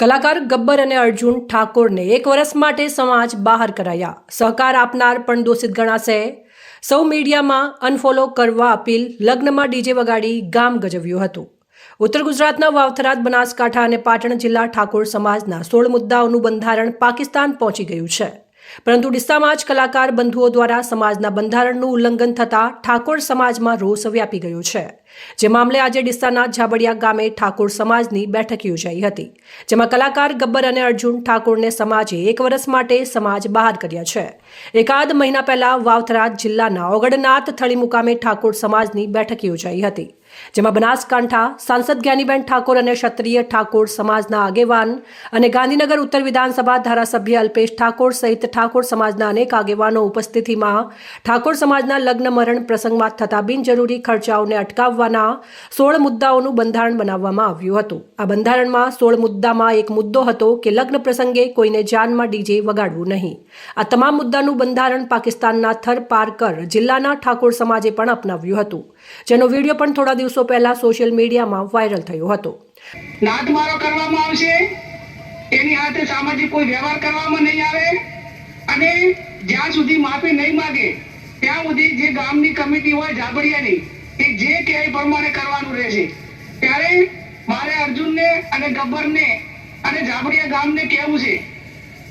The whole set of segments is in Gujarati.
કલાકાર ગબ્બર અને અર્જુન ઠાકોરને 1 વર્ષ માટે સમાજ બહાર કરાયા. સહકાર આપનાર પણ દોષિત ગણાશે. સૌ મીડિયામાં અનફોલો કરવા અપીલ. લગ્નમાં ડીજે વગાડી ગામ ગજવ્યું હતું. ઉત્તર ગુજરાતના વાવથરાદ, બનાસકાંઠા અને પાટણ જિલ્લા ઠાકોર સમાજના 16 મુદ્દાઓનું બંધારણ પાકિસ્તાન પહોંચી ગયું છે. પરંતુ ડીસામાં જ કલાકાર બંધુઓ દ્વારા સમાજના બંધારણનું ઉલ્લંઘન થતાં ઠાકોર સમાજમાં રોષ વ્યાપી ગયો છે. જે મામલે આજે ડીસાના ઝાબડિયા ગામે ઠાકોર સમાજની બેઠક યોજાઈ હતી, જેમાં કલાકાર ગબ્બર અને અર્જુન ઠાકોરને સમાજે 1 વર્ષ માટે સમાજ બહાર કર્યા છે. એકાદ મહિના પહેલા વાવથરાદ જિલ્લાના ઓગણનાથ થળી મુકામે ઠાકોર સમાજની બેઠક યોજાઈ હતી, જેમાં બનાસકાંઠા સાંસદ જ્ઞાનીબેન ઠાકોર અને ક્ષત્રિય ઠાકોર સમાજના આગેવાન અને ગાંધીનગર ઉત્તર વિધાનસભા ધારાસભ્ય અલ્પેશ ઠાકોર સહિત ઠાકોર સમાજના અનેક આગેવાનો ઉપસ્થિતિમાં ઠાકોર સમાજના લગ્ન મરણ પ્રસંગમાં થતા બિનજરૂરી ખર્ચાઓને અટકાવવાના 16 મુદ્દાઓનું બંધારણ બનાવવામાં આવ્યું હતું. આ બંધારણમાં 16 મુદ્દામાં એક મુદ્દો હતો કે લગ્ન પ્રસંગે કોઈને જાનમાં ડીજે વગાડવું નહીં. આ તમામ મુદ્દાનું બંધારણ પાકિસ્તાનના થરપારકર જિલ્લાના ઠાકોર સમાજે પણ અપનાવ્યું હતું, જેનો વિડીયો પણ થોડા દિવસો પહેલા સોશિયલ મીડિયામાં વાયરલ થયો હતો. નાદમારો કરવામાં આવશે, એની સાથે સામાજિક કોઈ વ્યવહાર કરવામાં નહીં આવે અને જ્યાં સુધી માફી નહીં માંગે ત્યાં સુધી જે ગામની કમિટી હોય ઝાબડિયાની એ જે કે એ પ્રમાણે કરવાનું રહેશે. ત્યારે મારે અર્જુનને અને ગબ્બરને અને ઝાબડિયા ગામને કહેવું છે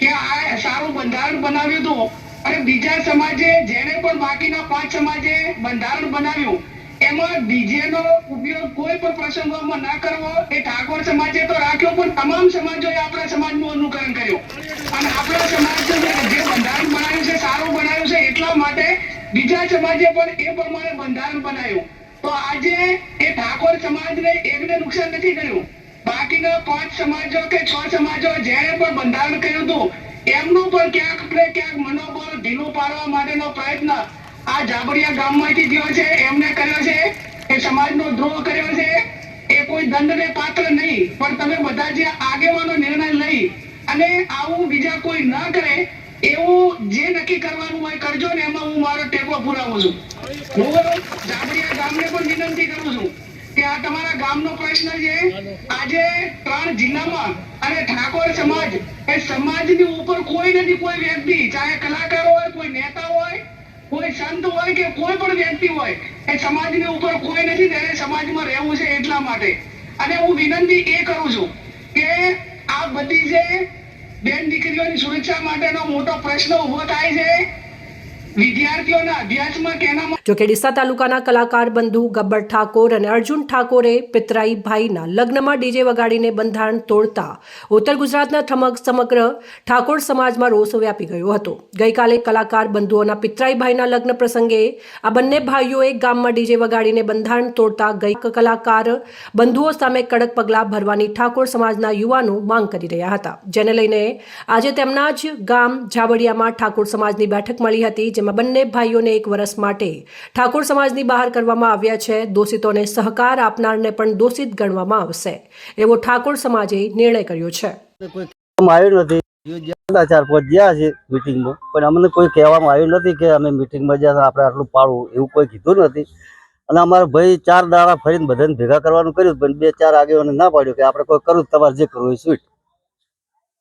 કે આ સારું બંધારણ બનાવ્યું હતું અને બીજા સમાજે જેને પણ બાકીના 5 સમાજે બંધારણ બનાવ્યું એમાં ડીજેનો ઉપયોગ કોઈ પણ પ્રસંગોમાં ના કરવો એ ઠાકોર સમાજે તો રાખ્યો, પણ તમામ સમાજોએ આપણા સમાજનું અનુકરણ કર્યું અને આપણા સમાજ જે બંધારણ બનાવ્યું છે સારું બનાવ્યું છે, એટલા માટે બીજા સમાજે પણ એ પ્રમાણે બંધારણ બનાવ્યું. તો આજે એ ઠાકોર સમાજને એકને નુકસાન નથી કર્યું, બાકીના 5 સમાજો કે 6 સમાજો જેને પણ બંધારણ કર્યું હતું એમનું પણ ક્યાંક મનોબળ ઢીલું પાડવા માટેનો પ્રયત્ન આ ઝાબડિયા ગામમાંથી થયો છે, એમને કર્યો છે. એ સમાજનો દ્રોહ કર્યો છે. એ કોઈ દંડને પાત્ર નહીં, પણ તમે બધા જે આગેવાનો નિર્ણય લઈ અને આવું બીજા કોઈ ન કરે એવું જે નક્કી કરવાનું હોય કરજો ને, એમાં હું મારો ટેકો પુરાવું છું. હું ઝાબડિયા ગામને પણ વિનંતી કરું છું કે આ તમારા ગામનો પ્રશ્ન છે. આજે 3 જિલ્લામાં અને ઠાકોર સમાજ એ સમાજની ઉપર કોઈ નથી, કોઈ વ્યક્તિ, ચાહે કલાકાર હોય, કોઈ નેતા હોય, કોઈ સંત હોય કે કોઈ પણ વ્યક્તિ હોય, એ સમાજની ઉપર કોઈ નથી. ત્યારે સમાજમાં રહેવું છે એટલા માટે. અને હું વિનંતી એ કરું છું કે આ બધી જે બેન દીકરીઓની સુરક્ષા માટેનો મોટો પ્રશ્ન ઉભો થાય છે, વિદ્યાર્થીઓના અભ્યાસમાં કેના જોકે ડીસા તાલુકાના કલાકાર બંધુ ગબ્બર ઠાકોર અને અર્જુન ઠાકોરે પિતરાઈ ભાઈના લગ્નમાં ડીજે વગાડીને બંધારણ તોડતા ઉત્તર ગુજરાતના સમગ્ર ઠાકોર સમાજમાં રોષ વ્યાપી ગયો હતો. ગઈકાલે કલાકાર બંધુઓના પિતરાઈ ભાઈના લગ્ન પ્રસંગે આ બંને ભાઈઓએ ગામમાં ડીજે વગાડીને બંધારણ તોડતા કલાકાર બંધુઓ સામે કડક પગલાં ભરવાની ઠાકોર સમાજના યુવાનો માંગ કરી રહ્યા હતા, જેને લઈને આજે તેમના જ ગામ ઝાબડિયામાં ઠાકોર સમાજની બેઠક મળી હતી, જેમાં બંને ભાઈઓને 1 વર્ષ માટે ઠાકોર સમાજની બહાર કરવામાં આવ્યા છે. દોષિતોને સહકાર આપનારને પણ દોષિત ગણવામાં આવશે એવો ઠાકોર સમાજે નિર્ણય કર્યો છે. આવ્યું નથી, 4-5 ગયા છે મીટિંગમાં, પણ અમને કોઈ કહેવામાં આવ્યું નથી કે અમે મીટિંગમાં જ્યાં આપણે આટલું પાડવું એવું કોઈ કીધું નથી. અને અમારા ભાઈ 4 દાડા ફરીને બધાને ભેગા કરવાનું કર્યું, પણ 2-4 આગેવાને ના પાડ્યું કે આપણે કોઈ કરવું, તમારે જે કરવું એ સ્વીટ.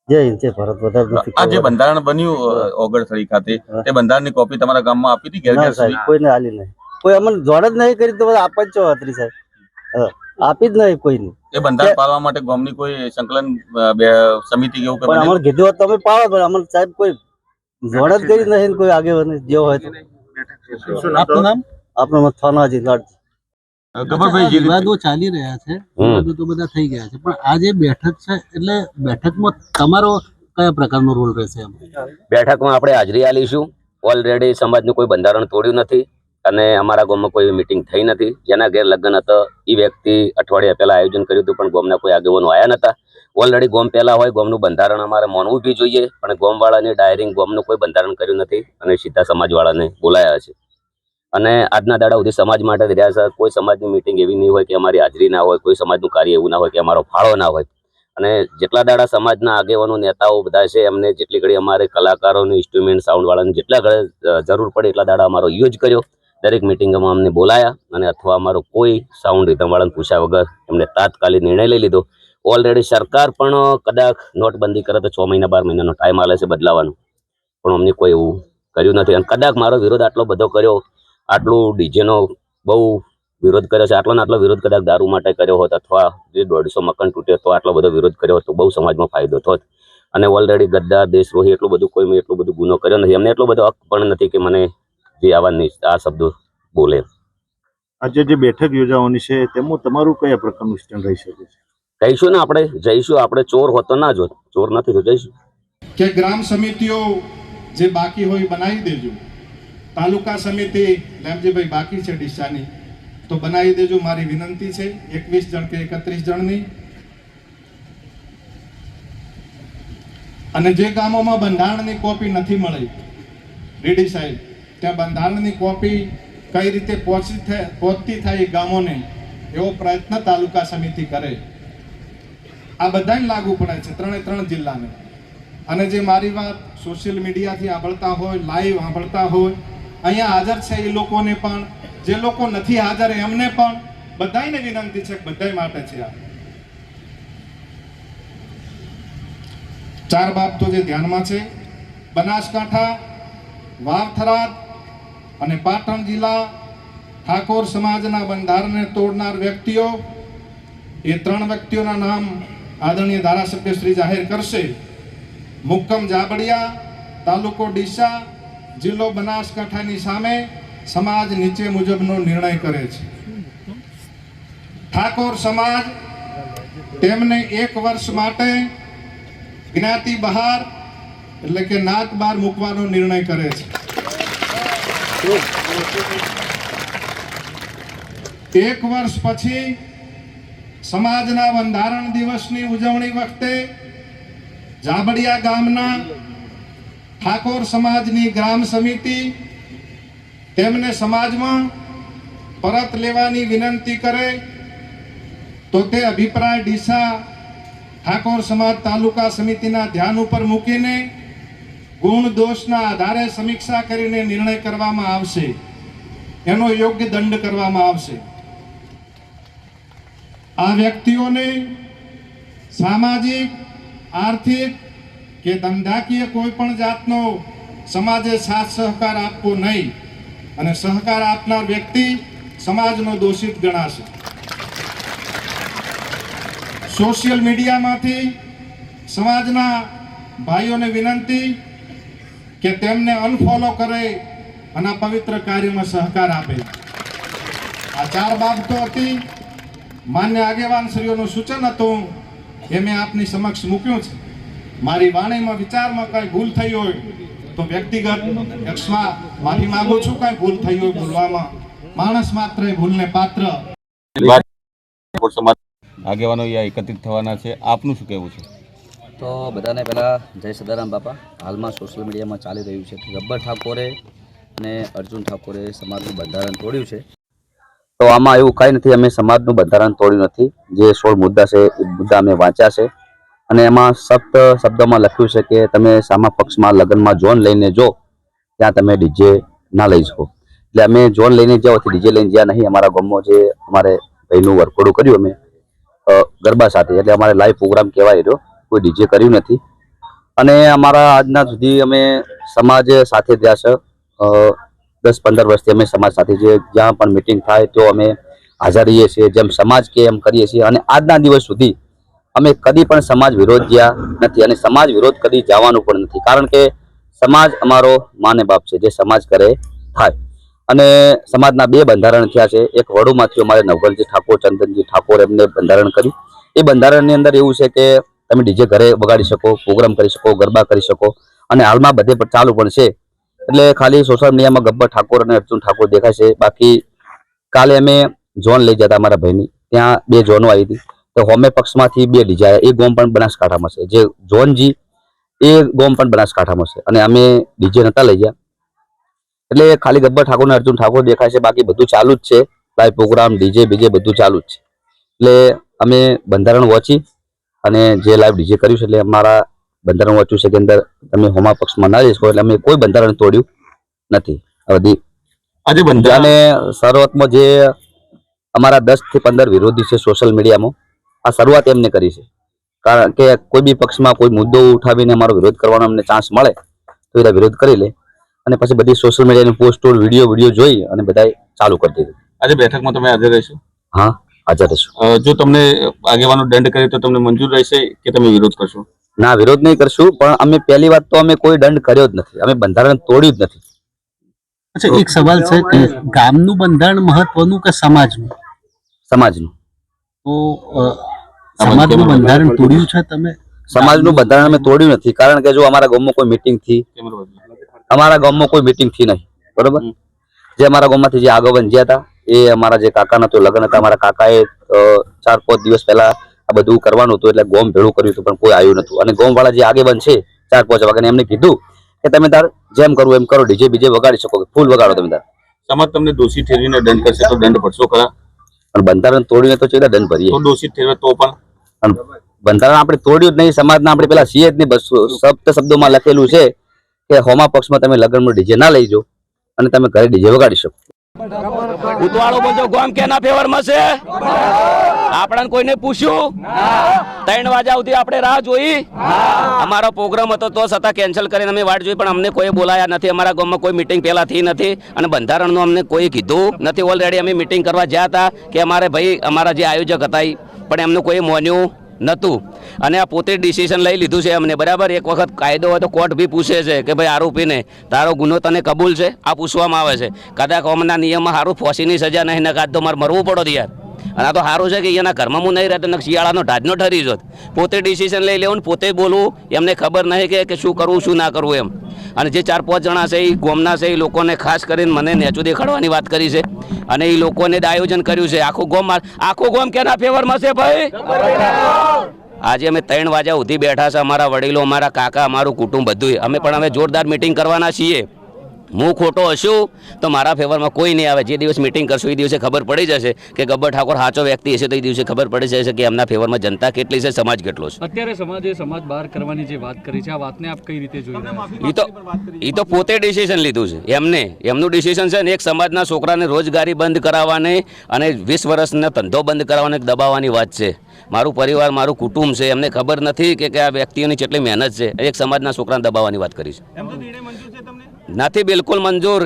જય હિન્દ, જય ભારત. વધારે નથી. આ જે બંધારણ બન્યું ઓગણથળી ખાતે, તે બંધારણની કોપી તમારા ગામમાં આપી હતી? ના સાહેબ, કોઈને આલી નહીં, કોઈ અમને જોડ જ નહીં કરી. તો બધા આપવા જ છો અત્રી સાહેબ, આપી જ નહીં કોઈને. એ બંધારણ પાળવા માટે ગામની કોઈ સંકલન સમિતિ કેવું પણ અમને કીધું તમે પાડો, પણ અમને સાહેબ કોઈ જોડ જ કરી નહીં, કોઈ આગેવાન જેવો હોય તો. આપનું નામ? આપનું નામ થાનાજી લાડજી. ગબ્બરભાઈ, વિવાદો ચાલી રહ્યા છે, વિવાદો તો બધા થઈ ગયા છે, પણ આ જે બેઠક છે એટલે બેઠકમાં તમારો કયા પ્રકારનો રોલ રહેશે? બેઠકમાં આપણે હાજરી આલીશું. ઓલરેડી સમાજનું કોઈ બંધારણ તોડ્યું નથી અને અમારા ગામમાં કોઈ મીટિંગ થઈ નથી. જેના ઘેર લગ્ન હતો એ વ્યક્તિ અઠવાડિયા પહેલા આયોજન કર્યું હતું, પણ ગામના કોઈ આગેવાનો આવ્યા નતા. ઓલરેડી ગામ પહેલા હોય, ગામનું બંધારણ અમારે માનવું બી જોઈએ, પણ ગામવાળાની ડાયરિંગ ગામનું કોઈ બંધારણ કર્યું નથી અને સીધા સમાજવાળાને બોલાયા છે. અને આજના દાડા સુધી સમાજ માટે જ રહ્યા છે. કોઈ સમાજની મીટિંગ એવી નહીં હોય કે અમારી હાજરી ના હોય, કોઈ સમાજનું કાર્ય એવું ના હોય કે અમારો ફાળો ના હોય. અને જેટલા દાડા સમાજના આગેવાનો નેતાઓ બધા છે, એમને જેટલી ઘડી અમારે કલાકારોની ઇન્સ્ટ્રુમેન્ટ સાઉન્ડવાળાની જેટલા ઘડી જરૂર પડે એટલા દાડા અમારો યુઝ કર્યો. દરેક મિટિંગમાં અમને બોલાયા અને અથવા અમારો કોઈ સાઉન્ડ રિધમવાળાને પૂછ્યા વગર એમને તાત્કાલિક નિર્ણય લઈ લીધો. ઓલરેડી સરકાર પણ કદાચ નોટબંધી કરે તો 6 મહિના 12 મહિનાનો ટાઈમ આલે છે બદલાવાનો, પણ અમને કોઈ એવું કર્યું નથી. અને કદાચ મારો વિરોધ આટલો બધો કર્યો, આટલું ડીજેનો બહુ વિરોધ કર્યો છે, આટલો ને આટલો વિરોધ કદાચ દારૂ માટે કર્યો હોત અથવા જે 150 મકાન તૂટ્યો તો આટલો બધો વિરોધ કર્યો તો બહુ સમાજમાં ફાયદો થોત. અને ઓલરેડી ગદ્દાર, દેશદ્રોહી એટલું બધું કોઈ મેં એટલું બધું ગુનો કર્યો નથી, એમને એટલો બધો હક પણ નથી કે મને જે આ શબ્દો બોલે. આજે જે બેઠક યોજાવાની છે તેમાં તમારું કયા પ્રકારનું સ્ટેન્ડ રહી શકે છે? કહીશું ને આપણે જઈશું, આપણે ચોર હોતો ના જોત, ચોર નથી તો જઈશું. કે ગ્રામ સમિતિઓ જે બાકી હોય બનાવી દેજો. તાલુકા સમિતિ લેમજીભાઈ બાકી છે ડીસાની, તો બનાવી દેજો, મારી વિનંતી છે. 21 જણ કે 31 જણની. અને જે ગામોમાં બંધારણની કોપી નથી મળી, રેડી સાહેબ, ત્યાં બંધારણની કોપી કઈ રીતે પહોંચતી થાય એ ગામોને, એવો પ્રયત્ન તાલુકા સમિતિ કરે. આ બધાને લાગુ પડે છે, 3 જિલ્લાને. અને જે મારી વાત સોશિયલ મીડિયાથી સાંભળતા હોય, લાઈવ સાંભળતા હોય, અહીંયા હાજર છે એ લોકોને પણ, જે લોકો નથી હાજર એમને પણ બધાને વિનંતી છે, બધા માટે છે. આ 4 બાબતો જે ધ્યાનમાં છે: બનાસકાંઠા, વાવ-થરાદ અને પાટણ જિલ્લા ઠાકોર સમાજના બંધારણને તોડનાર વ્યક્તિઓ, એ 3 વ્યક્તિઓના નામ આદરણીય ધારાસભ્ય શ્રી જાહેર કરશે. મુક્કમ જાબડિયા, તાલુકો ડીસા, જિલ્લો બનાસકાંઠાની સામે સમાજ નીચે મુજબનો નિર્ણય કરે છે. ઠાકોર સમાજ તેમને 1 વર્ષ માટે જ્ઞાતિ બહાર એટલે કે નાત બહાર મૂકવાનો નિર્ણય કરે છે. 1 વર્ષ પછી સમાજના બંધારણ દિવસની ઉજવણી વખતે જાબડિયા ગામના ઠાકોર સમાજની ગ્રામ સમિતિ તેમને સમાજમાં પરત લેવાની વિનંતી કરે તો તે અભિપ્રાય ડીસા ઠાકોર સમાજ તાલુકા સમિતિના ધ્યાન ઉપર મૂકીને ગુણ દોષના આધારે સમીક્ષા કરીને નિર્ણય કરવામાં આવશે, એનો યોગ્ય દંડ કરવામાં આવશે. આ વ્યક્તિઓને સામાજિક, આર્થિક કે ધંધાકીય કોઈ પણ જાતનો સમાજે સાથ સહકાર આપવો નહીં, અને સહકાર આપનાર વ્યક્તિ સમાજનો દોષિત ગણાશે. સોશિયલ મીડિયામાંથી સમાજના ભાઈઓને વિનંતી કે તેમને અનફોલો કરે અને આ પવિત્ર કાર્યમાં સહકાર આપે. આ 4 બાબતો હતી. માન્ય આગેવાનશ્રીઓનું સૂચન હતું એ મેં આપની સમક્ષ મૂક્યું છે. મારી વાણીમાં, વિચારમાં કઈ ભૂલ થઈ હોય તો વ્યક્તિગત એક્સમાં માફી માંગુ છું. કઈ ભૂલ થઈ હોય બોલવામાં, માણસ માત્ર એ ભૂલને પાત્ર. આગેવાનો અહીંયા એકત્રિત થવાના છે, આપનું શું કહેવું છે? તો બધાને પહેલાં જય સદારામ બાપા. હાલમાં સોશિયલ મીડિયામાં ચાલી રહ્યું છે કે ગબ્બર ઠાકોરે અને અર્જુન ઠાકોરે સમાજનું બંધારણ તોડ્યું છે. તો આમાં એવું કંઈ નથી, અમે સમાજનું બંધારણ તોડ્યું નથી. જે 16 મુદ્દા છે એ મુદ્દા અમે વાંચ્યા છે, અને એમાં સખ્ત શબ્દોમાં લખ્યું છે કે તમે સામા પક્ષમાં લગ્નમાં જોન લઈને જો ત્યાં તમે ડીજે ના લઈ શકો. એટલે અમે જોન લઈને જાઓ ડીજે લઈને જ્યાં નહીં. અમારા ગામમાં જે અમારે ભાઈનું વરઘોડું કર્યું અમે ગરબા સાથે, એટલે અમારે લાઈવ પ્રોગ્રામ કહેવાય રહ્યો, કોઈ ડીજે કર્યું નથી. અને અમારા આજના સુધી અમે સમાજ સાથે રહ્યા છે. 10-15 વર્ષથી અમે સમાજ સાથે જે જ્યાં પણ મિટિંગ થાય તો અમે હાજર રહીએ છીએ, જેમ સમાજ કે એમ કરીએ છીએ. અને આજના દિવસ સુધી અમે કદી પણ સમાજ વિરોધ ગયા નથી, અને સમાજ વિરોધ કદી જવાનું પણ નથી. કારણ કે સમાજ અમારો માને બાપ છે, જે સમાજ કરે થાય. અને સમાજના 2 બંધારણ થયા છે. એક વડુમાંથી અમારે નવગણજી ઠાકોર, ચંદનજી ઠાકોર એમને બંધારણ કર્યું. એ બંધારણની અંદર એવું છે કે તમે ડીજે ઘરે વગાડી શકો, પ્રોગ્રામ કરી શકો, ગરબા કરી શકો, અને હાલમાં બધે પણ ચાલુ પણ છે. એટલે ખાલી સોશિયલ મીડિયામાં ગબ્બર ઠાકોર અને અર્જુન ઠાકોર દેખાય છે. બાકી કાલે અમે ઝોન લઈ જતા અમારા ભાઈની, ત્યાં 2 ઝોનો આવી હતી. તો હોમે પક્ષમાંથી 2 ડીજે આવ્યા. એ ગોમ પણ બનાસકાંઠામાં છે, જે ઝોનજી એ ગોમ પણ બનાસકાંઠામાં છે, અને અમે ડીજે નતા લઈ ગયા. એટલે ખાલી ગબ્બર ઠાકોર અને અર્જુન ઠાકોર દેખાય છે, બાકી બધું ચાલુ જ છે. લાઈવ પ્રોગ્રામ, ડીજે બીજે બધું ચાલુ જ છે. એટલે અમે બંધારણ વાંચી અને જે લાઈવ ડીજે કર્યું છે, એટલે અમારા બંધારણ વાંચ્યું છે કે અંદર તમે હોમા પક્ષમાં ના જઈ શકો. એટલે અમે કોઈ બંધારણ તોડ્યું નથી. આજે બંધારણ શરૂઆતમાં જે અમારા 10 થી 15 વિરોધી છે સોશિયલ મીડિયામાં, આ શરૂઆત એમને કરી છે. કારણ કે કોઈ બી પક્ષમાં કોઈ મુદ્દો ઉઠાવીને અમારો વિરોધ કરવાનો અમને ચાન્સ મળે તો એ વિરોધ કરી લે અને પછી બધી સોશિયલ મીડિયાની પોસ્ટો વિડીયો જોઈ અને બધા ચાલુ કરી દીધું. આજે બેઠકમાં તમે હાજર રહેશો? હા, હાજર રહેશું. જો તમને આગેવાનો દંડ કરે તો તમને મંજૂર રહેશે કે તમે વિરોધ કરશો? ના, વિરોધ નહીં કરશું, પણ અમે પહેલી વાત તો અમે કોઈ દંડ કર્યો જ નથી, અમે બંધારણ તોડ્યું જ નથી. અચ્છા, એક સવાલ છે કે ગામનું બંધારણ મહત્વનું કે સમાજનું? સમાજનું. તો સમાજનું બંધારણ તોડ્યું છે તમે? સમાજનું બંધારણ અમે તોડ્યું નથી, કારણ કે જો અમારા ગામમાં કોઈ મીટિંગ થી નહીં, બરોબર? જે અમારા ગામમાંથી જે આગેવાન જ્યાં હતા એ અમારા જે કાકાના તો લગ્ન હતા, અમારા કાકાએ 4-5 દિવસ પહેલા આ બધું કરવાનું હતું એટલે ગોમ ભેળું કર્યું હતું, પણ કોઈ આવ્યું નતું. અને ગોમ વાળા જે આગેવાન છે 4-5 વાગ્યા એમને કીધું કે તમે તાર જેમ કરવું એમ કરો, ડીજે બીજે વગાડી શકો, ફૂલ વગાડો તમે તાર. સમાજ તમને દોષી ઠેરવીને દંડ કરશે તો દંડ ભરશો ખરા? પણ બંધારણ તોડીને તો ચેલા દંડ ભરીએ? તો દોષી ઠેરવે તો પણ બંધારણ આપણે તોડ્યું જ નહીં. સમાજના આપણે પેલા સીએ જ નહીં, શબ્દોમાં લખેલું છે કે હોમા પક્ષમાં તમે લગ્નમાં ડીજે ના લઈ જાઓ અને તમે ઘરે ડીજે વગાડી શકો. ઉતવાળો બોલતો ગોમ કેના ફેવરમાં છે? આપણને કોઈને પૂછ્યું? 3 વાગ્યા સુધી આપણે રાહ જોઈ. અમારો પ્રોગ્રામ હતો તો છતાં કેન્સલ કરીને અમે વાટ જોઈ, પણ અમને કોઈ બોલાયા નથી. અમારા ગામમાં કોઈ મીટિંગ પહેલા થઈ નથી અને બંધારણનું અમને કોઈ કીધું નથી. ઓલરેડી અમે મીટિંગ કરવા જ્યાં હતા કે અમારે ભાઈ અમારા જે આયોજક હતા પણ એમનું કોઈ માન્યું નતું અને આ પોતે ડિસિઝન લઈ લીધું છે અમને, બરાબર? એક વખત કાયદો હોય તો કોર્ટ બી પૂછે છે કે ભાઈ આરોપીને તારો ગુનો તને કબૂલ છે? આ પૂછવામાં આવે છે. કદાચ અમના નિયમમાં સારું ફોસીની સજા નહીં, ને કાં તો મારે મરવું પડો યાર. અને આ તો સારું છે કે એના ઘરમાં હું નહીં રહેતો, શિયાળાનો ઢાજનો ઠરી જોત. પોતે ડિસિઝન લઈ લેવું, પોતે બોલવું, એમને ખબર નહીં કે શું કરવું શું ના કરવું એમ. અને જે 4-5 જણા છે એ ગોમના છે, એ લોકોને ખાસ કરીને મને નેચું દેખાડવાની વાત કરી છે અને એ લોકોને આયોજન કર્યું છે. આખું ગોમ કેના ફેવરમાં છે ભાઈ? આજે અમે 3 વાગ્યા સુધી બેઠા છે, અમારા વડીલો, અમારા કાકા, અમારું કુટુંબ બધું. અમે પણ હવે જોરદાર મીટિંગ કરવાના છીએ. હું ખોટો હશું તો મારા ફેવરમાં કોઈ નહીં આવે. જે દિવસ મીટિંગ કરશું એ દિવસે ખબર પડી જશે કે ગબ્બર ઠાકોર સાચો વ્યક્તિ હશે, તો એ દિવસે ખબર પડી જશે કે એમના ફેવરમાં જનતા કેટલી છે, સમાજ કેટલો છે. અત્યારે સમાજ બહાર કરવાની જે વાત કરી છે, આ વાતને આપ કઈ રીતે જોઈ રહ્યા છો? એ તો પોતે ડિસિઝન લીધું છે એમનું ડિસિઝન છે ને. એક સમાજના છોકરાને રોજગારી બંધ કરાવવાની અને 20 વર્ષનો ધંધો બંધ કરાવવાની દબાવવાની વાત છે. મારું પરિવાર, મારું કુટુંબ છે, એમને ખબર નથી કે આ વ્યક્તિઓની કેટલી મહેનત છે. એક સમાજના છોકરાને દબાવવાની વાત કરી છે. નથી બિલકુલ મંજૂર.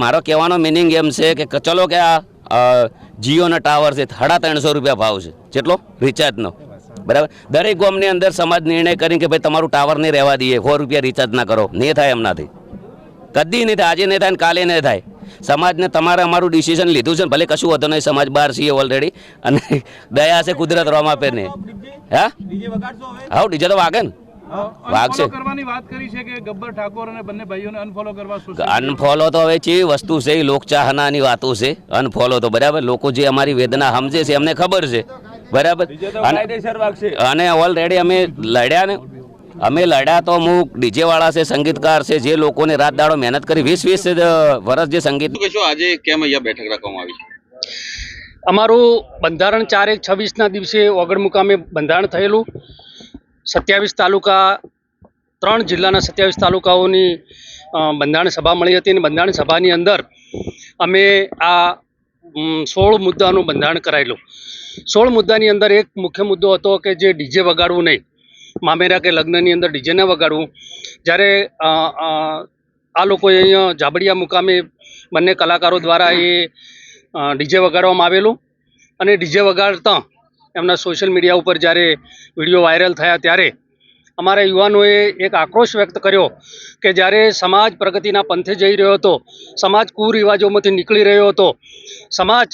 મારો કહેવાનો મિનિંગ એમ છે કે ચલો કે આ જીઓના ટાવર છે 350 રૂપિયા ભાવ છે, જેટલો રિચાર્જનો, બરાબર? દરેક ગામની અંદર સમાજ નિર્ણય કરીને કે ભાઈ તમારું ટાવર નહીં રહેવા દઈએ, 100 રૂપિયા રિચાર્જ ના કરો. નહીં થાય એમનાથી, કદી નહીં થાય. આજે નહીં થાય ને કાલે નહીં થાય. સમાજને તમારે અમારું ડિસિઝન લીધું છે, ભલે કશું વધુ નહીં, સમાજ બહાર છીએ ઓલરેડી અને દયા છે કુદરત રોમા પે ને. હા, ડીજે તો વાગે ને, વાગશે. કરવાની વાત કરી છે કે ગબ્બર ઠાકોર અને બંને ભાઈઓને અનફોલો કરવા. અનફોલો તો હવે ચેવી વસ્તુ છે, એ લોકચાહનાની વાતો છે. અનફોલો તો બરાબર, લોકો જે અમારી વેદના સમજે છે એમને ખબર છે, બરાબર? અને ઓલરેડી અમે લડ્યા તો અમુક ડીજે વાળા છે, સંગીતકાર છે, જે લોકોને રાત દાડો મહેનત કરી 20 વર્ષ જે સંગીત. આજે કેમ અહીંયા બેઠક રાખવામાં આવી? અમારું બંધારણ 4/1/26 દિવસે ઓગળ મુકામે બંધારણ થયેલું. 27 તાલુકા, 3 જિલ્લાના 27 તાલુકાઓની બંધારણ સભા મળી હતી અને બંધારણ સભાની અંદર અમે આ 16 મુદ્દાનું બંધારણ કરાયેલું. 16 મુદ્દાની અંદર એક મુખ્ય મુદ્દો હતો કે જે ડીજે વગાડવું નહીં, મામેરા કે લગ્નની અંદર ડીજે ન વગાડવું. જ્યારે આ લોકોએ અહીંયા જાબડિયા મુકામે બંને કલાકારો દ્વારા એ ડીજે વગાડવામાં આવેલું અને ડીજે વગાડતા એમના સોશિયલ મીડિયા ઉપર જ્યારે વિડીયો વાયરલ થયા ત્યારે અમારા યુવાનોએ એક આક્રોશ વ્યક્ત કર્યો કે જ્યારે સમાજ પ્રગતિના પંથે જઈ રહ્યો હતો, સમાજ કુરિવાજોમાંથી નીકળી રહ્યો હતો, સમાજ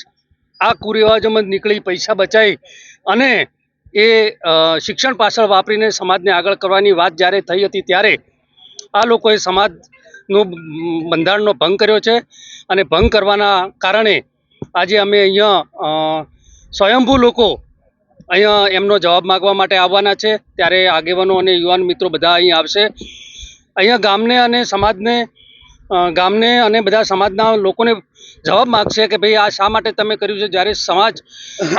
આ કુરિવાજોમાં નીકળી પૈસા બચાવી અને એ શિક્ષણ પાછળ વાપરીને સમાજને આગળ કરવાની વાત જ્યારે થઈ હતી ત્યારે આ લોકોએ સમાજનો બંધારણનો ભંગ કર્યો છે. અને ભંગ કરવાના કારણે આજે અમે અહીંયા સ્વયંભૂ લોકો અહીંયા એમનો જવાબ માગવા માટે આવવાના છે. ત્યારે આગેવાનો અને યુવાન મિત્રો બધા અહીં આવશે. અહીંયા ગામને અને બધા સમાજના લોકોને જવાબ માગશે કે ભાઈ આ શા માટે તમે કર્યું છે. જ્યારે સમાજ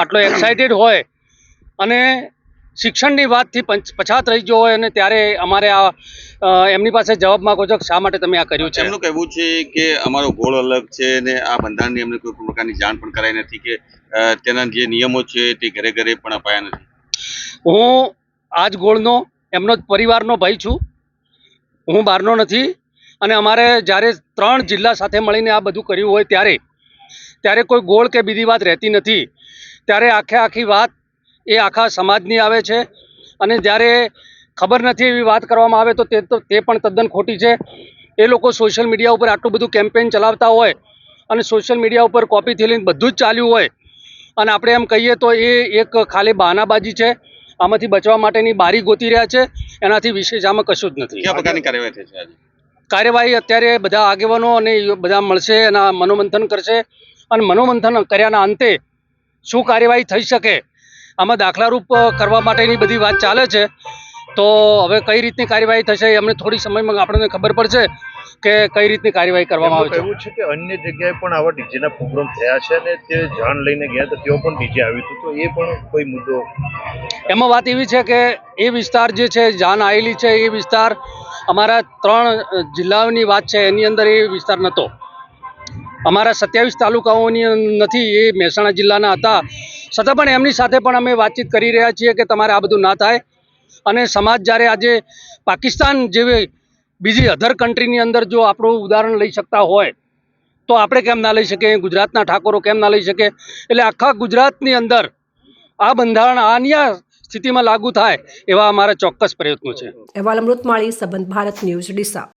આટલો એક્સાઇટેડ હોય અને શિક્ષણની વાતથી પછાત રહી ગયો હોય અને ત્યારે અમારે આ એમની પાસે જવાબ માંગો છો શા માટે તમે આ કર્યું છે. એમનું કહેવું છે કે અમારો ગોળ અલગ છે ને આ બંધારણની અમને કોઈ પ્રકારની જાણ પણ કરાઈ નથી કે તેના જે નિયમો છે તે ઘરે ઘરે પણ અપાયા નથી. હું આજ ગોળનો એમનો જ પરિવારનો ભાઈ છું, હું બહારનો નથી. અને અમારે જ્યારે 3 જિલ્લા સાથે મળીને આ બધું કર્યું હોય ત્યારે કોઈ ગોળ કે બીજી વાત રહેતી નથી. ત્યારે આખી વાત એ આખા સમાજની આવે છે. અને જ્યારે ખબર નથી એવી વાત કરવામાં આવે તો તે પણ તદ્દન ખોટી છે. એ લોકો સોશિયલ મીડિયા ઉપર આટલું બધું કેમ્પેઇન ચલાવતા હોય અને સોશિયલ મીડિયા ઉપર કોપીથી લઈને બધું જ ચાલ્યું હોય અને આપણે એમ કહીએ તો એ એક ખાલી બહાનાબાજી છે. આમાંથી બચવા માટેની બારી ગોતી રહ્યા છે, એનાથી વિશેષ આમાં કશું જ નથી. કયા પ્રકારની કાર્યવાહી થઈ છે આજે? કાર્યવાહી અત્યારે બધા આગેવાનો અને બધા મળશે, એના મનોમંથન કરશે અને મનોમંથન કર્યાના અંતે શું કાર્યવાહી થઈ શકે આમાં દાખલારૂપ કરવા માટેની બધી વાત ચાલે છે. તો હવે કઈ રીતની કાર્યવાહી થશે એ અમને થોડી સમયમાં આપણને ખબર પડશે કે કઈ રીતની કાર્યવાહી કરવામાં આવે છે. એવું છે કે અન્ય જગ્યાએ પણ આવા ડીજેના પ્રોગ્રામ થયા છે અને તે જાણ લઈને ગયા તો તેઓ પણ ડીજે આવ્યું હતું, તો એ પણ કોઈ મુદ્દો? એમાં વાત એવી છે કે એ વિસ્તાર જે છે જાન આવેલી છે એ વિસ્તાર અમારા 3 જિલ્લાઓની વાત છે એની અંદર એ વિસ્તાર નહોતો. અમારા 27 તાલુકાઓની નથી, એ મહેસાણા જિલ્લાના હતા. છતાં પણ એમની સાથે પણ અમે વાતચીત કરી રહ્યા છીએ કે તમારે આ બધું ના થાય. અને સમાજ જ્યારે આજે પાકિસ્તાન જેવી બીજી અધર કન્ટ્રીની અંદર જો આપણું ઉદાહરણ લઈ શકતા હોય તો આપણે કેમ ના લઈ શકીએ? ગુજરાતના ઠાકોરો કેમ ના લઈ શકે? એટલે આખા ગુજરાતની અંદર આ બંધારણ અન્ય સ્થિતિમાં લાગુ થાય એવા અમારા ચોક્કસ પ્રયત્નો છે. અહેવાલ અમૃતમાળી, સંબંધ ભારત ન્યૂઝ, ડીસા.